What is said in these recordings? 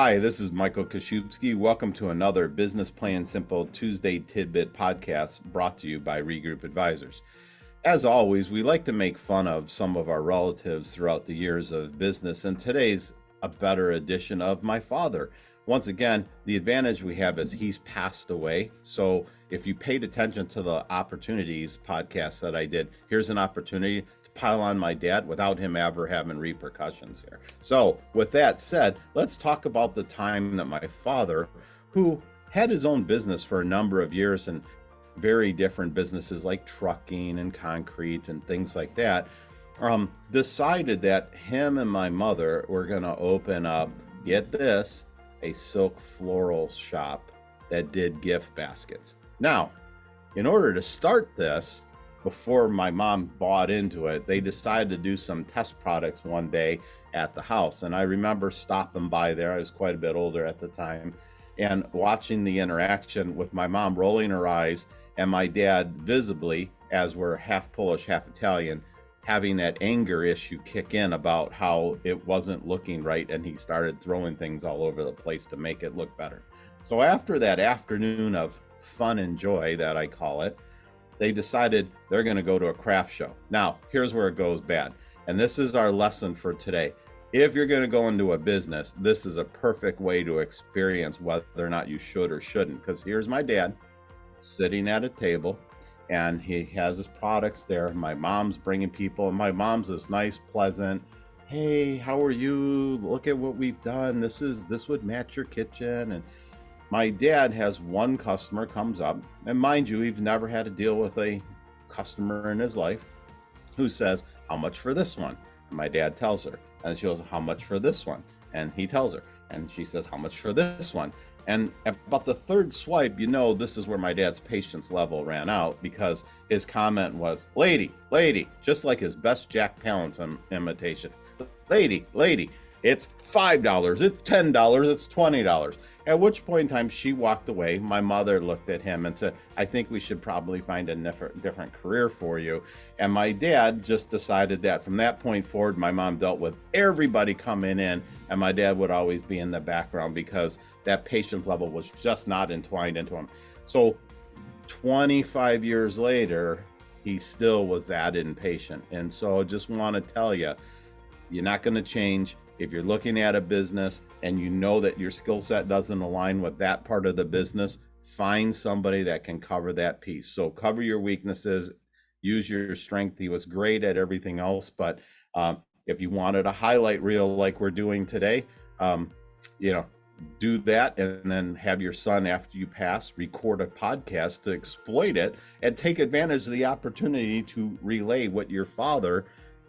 Hi, this is Michael Kaszubski. Welcome to another Business Plain and Simple Tuesday Tidbit podcast brought to you by Regroup Advisors. As always, we like to make fun of some of our relatives throughout the years of business, and today's a better edition of my father. Once again, the advantage we have is he's passed away. So if you paid attention to the opportunities podcast that I did, here's an opportunity to pile on my dad without him ever having repercussions here. So with that said, let's talk about the time that my father, who had his own business for a number of years and very different businesses like trucking and concrete and things like that, decided that him and my mother were going to open up, get this, a silk floral shop that did gift baskets. Now, in order to start this, before my mom bought into it, they decided to do some test products one day at the house. And I remember stopping by there. I was quite a bit older at the time, and watching the interaction with my mom rolling her eyes and my dad visibly, as we're half Polish, half Italian, having that anger issue kick in about how it wasn't looking right, and he started throwing things all over the place to make it look better. So after that afternoon of fun and joy, that I call it, they decided they're going to go to a craft show. Now, here's where it goes bad. And this is our lesson for today. If you're going to go into a business, this is a perfect way to experience whether or not you should or shouldn't. Because here's my dad sitting at a table, and he has his products there. My mom's bringing people, and my mom's this nice, pleasant, hey, how are you? Look at what we've done. This would match your kitchen. And my dad has one customer comes up, and mind you, he's never had to deal with a customer in his life, who says, how much for this one? And my dad tells her, and she goes, how much for this one? And he tells her, and she says, how much for this one? And about the third swipe, this is where my dad's patience level ran out, because his comment was, lady, just like his best Jack Palance imitation. Lady, it's $5, it's $10, it's $20. At which point in time she walked away. My mother looked at him and said, I think we should probably find a different career for you. And my dad just decided that from that point forward, my mom dealt with everybody coming in, and my dad would always be in the background because that patience level was just not entwined into him. So 25 years later, he still was that impatient. And so I just want to tell you, you're not going to change. If you're looking at a business and you know that your skill set doesn't align with that part of the business, find somebody that can cover that piece. So cover your weaknesses, use your strength. He was great at everything else, but if you wanted a highlight reel like we're doing today, do that, and then have your son, after you pass, record a podcast to exploit it and take advantage of the opportunity to relay what your father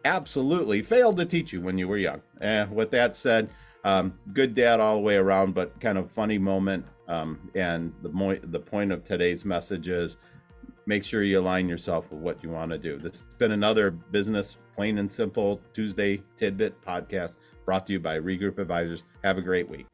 absolutely failed to teach you when you were young. And with that said, good dad all the way around, but kind of funny moment. And the point of today's message is make sure you align yourself with what you want to do. This has been another Business Plain and Simple Tuesday Tidbit podcast brought to you by Regroup Advisors. Have a great week.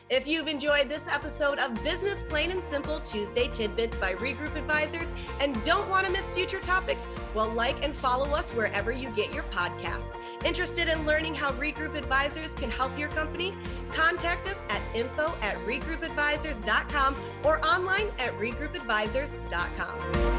If you've enjoyed this episode of Business Plain and Simple Tuesday Tidbits by Regroup Advisors and don't want to miss future topics, well, like and follow us wherever you get your podcast. Interested in learning how Regroup Advisors can help your company? Contact us at info@regroupadvisors.com or online at regroupadvisors.com.